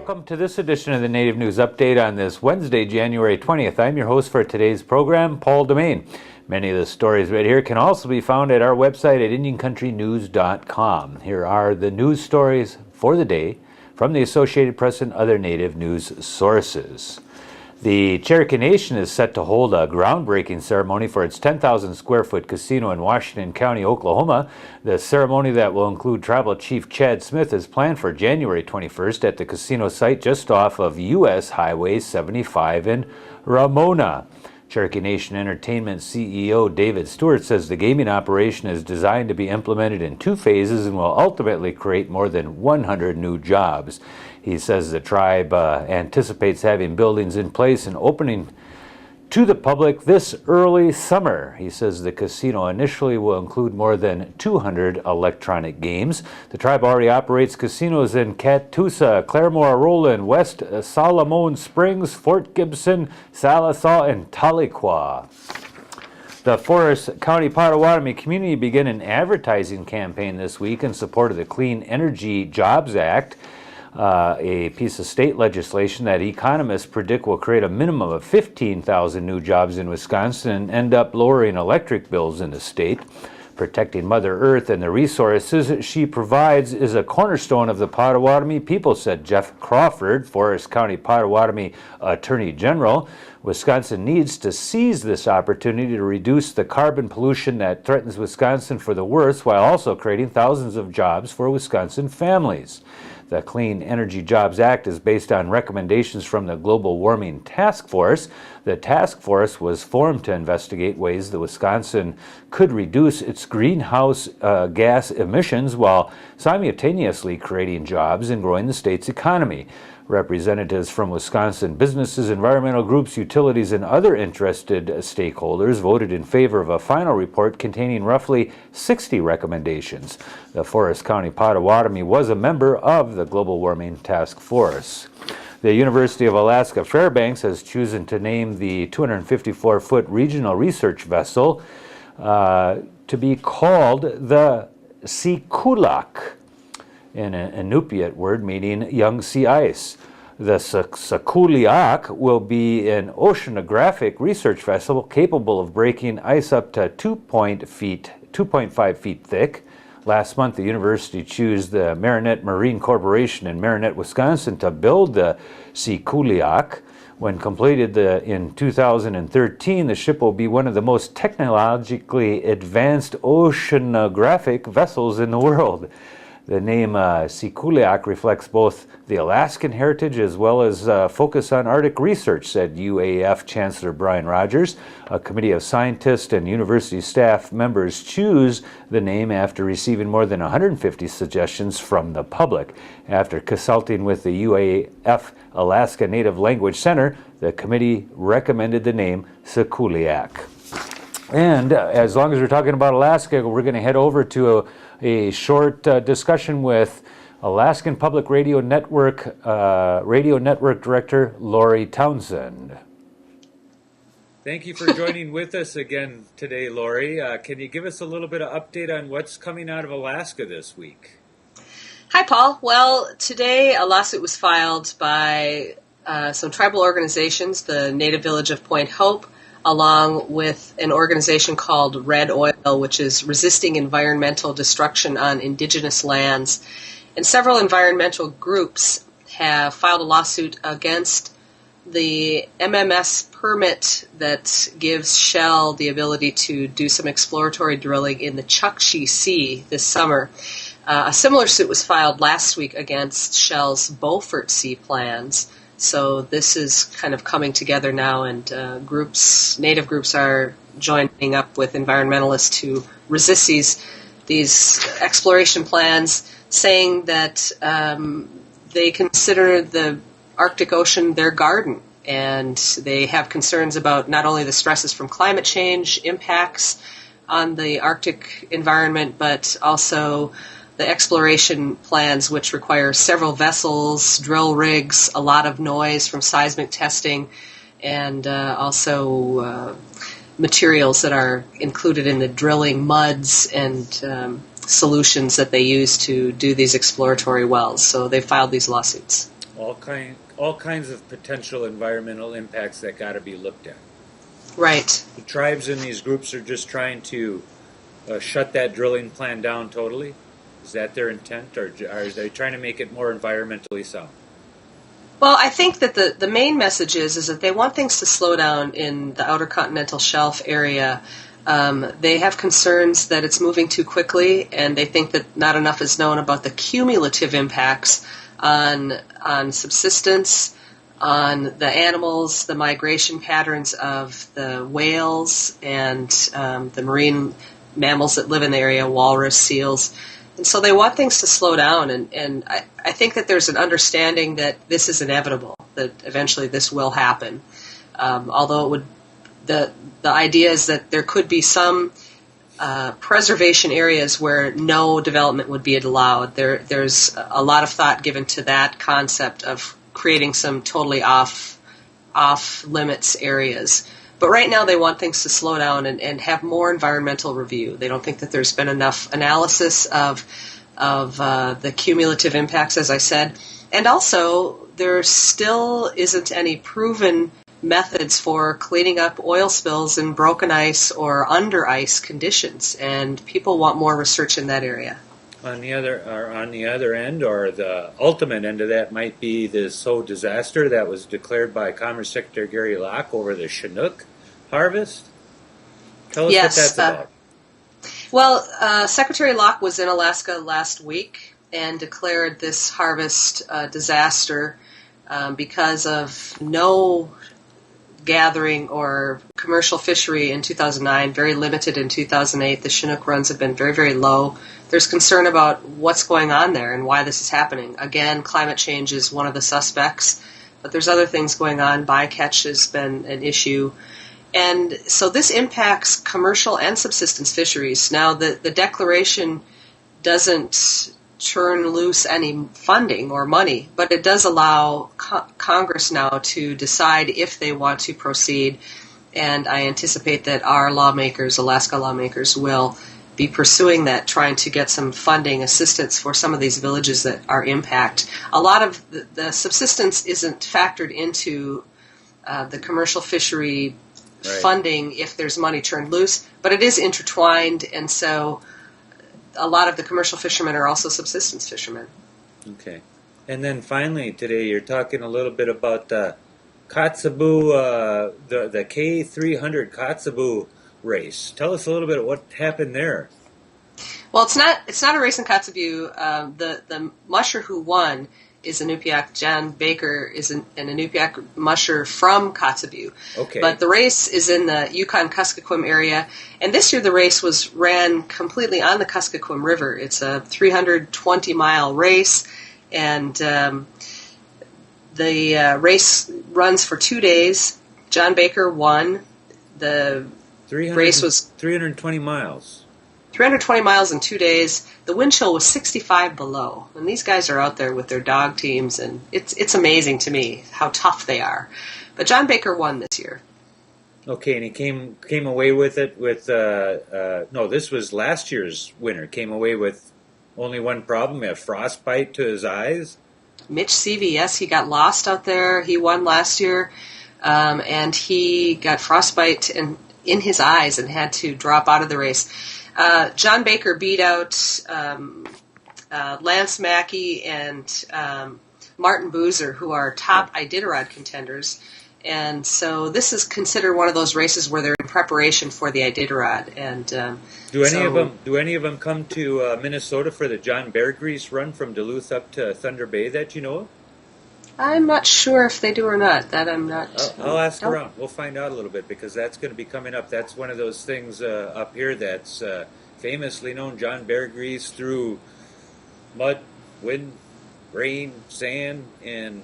Welcome to this edition of the Native News Update on this Wednesday, January 20th. I'm your host for today's program, Paul Domain. Many of the stories right here can also be found at our website at IndianCountryNews.com. Here are the news stories for the day from the Associated Press and other Native news sources. The Cherokee Nation is set to hold a groundbreaking ceremony for its 10,000 square foot casino in Washington County, Oklahoma. The ceremony that will include Tribal Chief Chad Smith is planned for January 21st at the casino site just off of U.S. Highway 75 in Ramona. Cherokee Nation Entertainment CEO David Stewart says the gaming operation is designed to be implemented in 2 phases and will ultimately create more than 100 new jobs. He says the tribe anticipates having buildings in place and opening to the public this early summer. He says the casino initially will include more than 200 electronic games. The tribe already operates casinos in Catoosa, Claremore, Roland, West Solomon Springs, Fort Gibson, Sallisaw, and Tahlequah. The Forest County Potawatomi community began an advertising campaign this week in support of the Clean Energy Jobs Act, a piece of state legislation that economists predict will create a minimum of 15,000 new jobs in Wisconsin and end up lowering electric bills in the state. Protecting Mother Earth and the resources she provides is a cornerstone of the Potawatomi people, said Jeff Crawford, Forest County Potawatomi Attorney General. Wisconsin needs to seize this opportunity to reduce the carbon pollution that threatens Wisconsin for the worse, while also creating thousands of jobs for Wisconsin families. The Clean Energy Jobs Act is based on recommendations from the Global Warming Task Force. The task force was formed to investigate ways that Wisconsin could reduce its greenhouse gas emissions while simultaneously creating jobs and growing the state's economy. Representatives from Wisconsin businesses, environmental groups, utilities, and other interested stakeholders voted in favor of a final report containing roughly 60 recommendations. The Forest County Potawatomi was a member of the Global Warming Task Force. The University of Alaska Fairbanks has chosen to name the 254-foot regional research vessel to be called the Sikulak, an Inupiat word meaning young sea ice. The Sikulak will be an oceanographic research vessel capable of breaking ice up to 2.5 feet thick. Last month, the university chose the Marinette Marine Corporation in Marinette, Wisconsin, to build the Sikulak. When completed in 2013, the ship will be one of the most technologically advanced oceanographic vessels in the world. The name Sikulak reflects both the Alaskan heritage as well as focus on Arctic research, said UAF Chancellor Brian Rogers. A committee of scientists and university staff members choose the name after receiving more than 150 suggestions from the public. After consulting with the UAF Alaska Native Language Center, the committee recommended the name Sikulak. And as long as we're talking about Alaska, we're going to head over to a short discussion with Alaskan Public Radio Network Director Lori Townsend. Thank you for joining with us again today, Lori. Can you give us a little bit of update on what's coming out of Alaska this week? Hi, Paul. Well, today a lawsuit was filed by some tribal organizations, the Native Village of Point Hope, along with an organization called Red Oil, which is resisting environmental destruction on indigenous lands. And several environmental groups have filed a lawsuit against the MMS permit that gives Shell the ability to do some exploratory drilling in the Chukchi Sea this summer. A similar suit was filed last week against Shell's Beaufort Sea plans. So this is kind of coming together now, and native groups are joining up with environmentalists to resist these exploration plans, saying that they consider the Arctic Ocean their garden, and they have concerns about not only the stresses from climate change impacts on the Arctic environment, but also the exploration plans, which require several vessels, drill rigs, a lot of noise from seismic testing, and also materials that are included in the drilling, muds and solutions that they use to do these exploratory wells. So they filed these lawsuits. all kinds of potential environmental impacts that got to be looked at. Right. The tribes in these groups are just trying to shut that drilling plan down totally. Is that their intent, or are they trying to make it more environmentally sound? Well, I think that the main message is that they want things to slow down in the Outer Continental Shelf area. They have concerns that it's moving too quickly, and they think that not enough is known about the cumulative impacts on subsistence, on the animals, the migration patterns of the whales and the marine mammals that live in the area, walrus, seals. And so they want things to slow down, and I think that there's an understanding that this is inevitable, that eventually this will happen. Although it would, the idea is that there could be some preservation areas where no development would be allowed. There's a lot of thought given to that concept of creating some totally off limits areas. But right now they want things to slow down and have more environmental review. They don't think that there's been enough analysis of the cumulative impacts, as I said. And also, there still isn't any proven methods for cleaning up oil spills in broken ice or under ice conditions. And people want more research in that area. On the other end, or the ultimate end of that, might be this whole disaster that was declared by Commerce Secretary Gary Locke over the Chinook harvest. Tell us what that's about. Well, Secretary Locke was in Alaska last week and declared this harvest disaster because of no gathering or commercial fishery in 2009, very limited in 2008. The Chinook runs have been very, very low. There's concern about what's going on there and why this is happening. Again, climate change is one of the suspects, but there's other things going on. Bycatch has been an issue. And so this impacts commercial and subsistence fisheries. Now, the declaration doesn't turn loose any funding or money, but it does allow Congress now to decide if they want to proceed. And I anticipate that our lawmakers, Alaska lawmakers, will be pursuing that, trying to get some funding assistance for some of these villages that are impacted. A lot of the subsistence isn't factored into the commercial fishery funding if there's money turned loose, but it is intertwined, and so a lot of the commercial fishermen are also subsistence fishermen. Okay. And then finally today you're talking a little bit about the Kotzebue, the K300 Kotzebue race. Tell us a little bit of what happened there. Well, it's not a race in Kotzebue. The musher who won is Inupiaq. John Baker is an Inupiaq musher from Kotzebue. Okay. But the race is in the Yukon-Kuskokwim area, and this year the race was ran completely on the Kuskokwim River. It's a 320-mile race, and the race runs for 2 days. John Baker won. The race was 320 miles. 320 miles in 2 days. The wind chill was 65 below. And these guys are out there with their dog teams, and it's amazing to me how tough they are. But John Baker won this year. Okay, and he came away with it with, no, this was last year's winner. Came away with only one problem, a frostbite to his eyes. Mitch Seavey, yes, he got lost out there. He won last year, and he got frostbite in his eyes and had to drop out of the race. John Baker beat out Lance Mackey and Martin Boozer, who are top Iditarod contenders. And so this is considered one of those races where they're in preparation for the Iditarod. And do any of them come to Minnesota for the John Bear Grease run from Duluth up to Thunder Bay that you know of? I'm not sure if they do or not. That I'm not. I'll ask around. We'll find out a little bit, because that's going to be coming up. That's one of those things up here that's famously known. John Bear Grease through mud, wind, rain, sand, and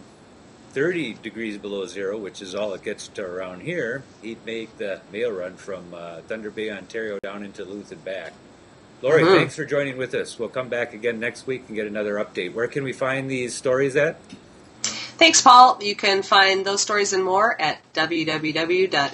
30 degrees below zero, which is all it gets to around here. He'd make the mail run from Thunder Bay, Ontario, down into Duluth and back. Lori, thanks for joining with us. We'll come back again next week and get another update. Where can we find these stories at? Thanks, Paul. You can find those stories and more at www.aprn.org.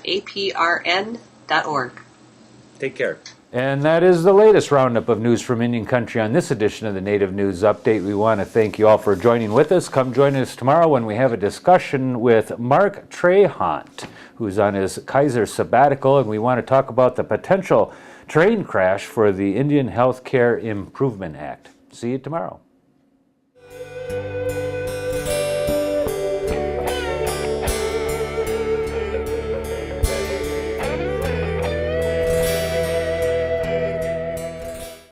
Take care. And that is the latest roundup of news from Indian Country on this edition of the Native News Update. We want to thank you all for joining with us. Come join us tomorrow when we have a discussion with Mark Trahant, who's on his Kaiser sabbatical, and we want to talk about the potential train crash for the Indian Healthcare Improvement Act. See you tomorrow.